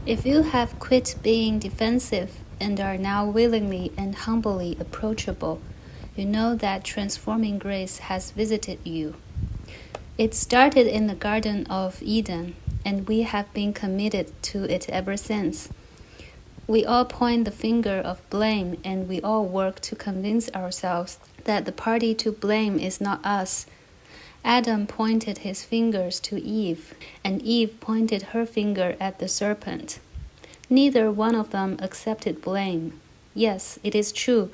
If you have quit being defensive and are now willingly and humbly approachable, you know that transforming grace has visited you. It started in the Garden of Eden, and we have been committed to it ever since. We all point the finger of blame, and we all work to convince ourselves that the party to blame is not us. Adam pointed his fingers to Eve, and Eve pointed her finger at the serpent. Neither one of them accepted blame. Yes, it is true.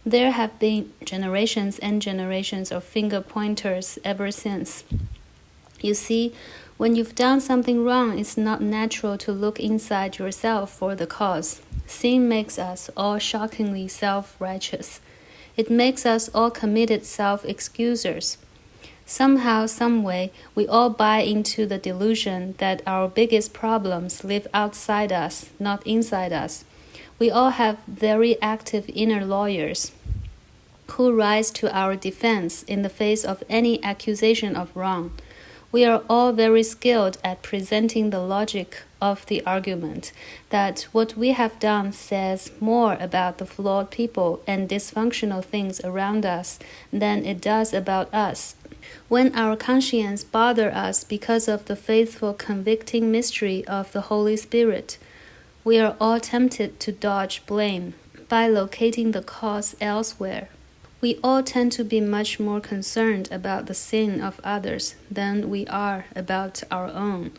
There have been generations and generations of finger pointers ever since. You see, when you've done something wrong, it's not natural to look inside yourself for the cause. Sin makes us all shockingly self-righteous. It makes us all committed self-excusers. Somehow, someway, we all buy into the delusion that our biggest problems live outside us, not inside us. We all have very active inner lawyers who rise to our defense in the face of any accusation of wrong. We are all very skilled at presenting the logic of the argument that what we have done says more about the flawed people and dysfunctional things around us than it does about us. When our conscience bothers us because of the faithful convicting mystery of the Holy Spirit, we are all tempted to dodge blame by locating the cause elsewhere. We all tend to be much more concerned about the sin of others than we are about our own.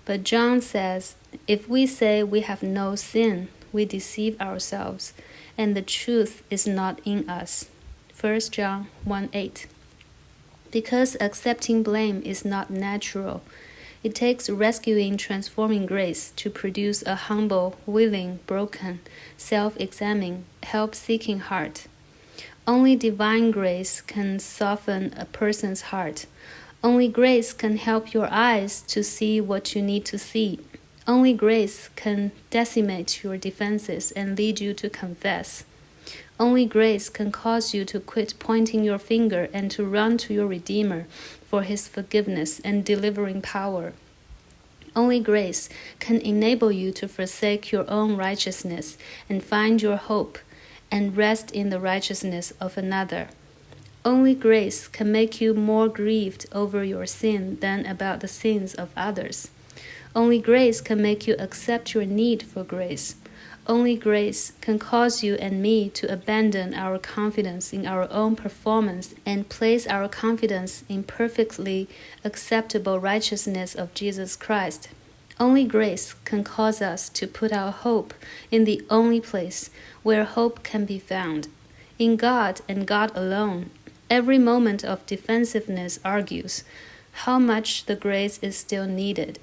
But John says, if we say we have no sin, we deceive ourselves, and the truth is not in us. 1 John 1:8. Because accepting blame is not natural, it takes rescuing, transforming grace to produce a humble, willing, broken, self-examining, help-seeking heart. Only divine grace can soften a person's heart. Only grace can help your eyes to see what you need to see. Only grace can decimate your defenses and lead you to confess. Only grace can cause you to quit pointing your finger and to run to your Redeemer for his forgiveness and delivering power. Only grace can enable you to forsake your own righteousness and find your hope and rest in the righteousness of another. Only grace can make you more grieved over your sin than about the sins of others. Only grace can make you accept your need for grace. Only grace can cause you and me to abandon our confidence in our own performance and place our confidence in perfectly acceptable righteousness of Jesus Christ. Only grace can cause us to put our hope in the only place where hope can be found, in God and God alone. Every moment of defensiveness argues how much the grace is still needed.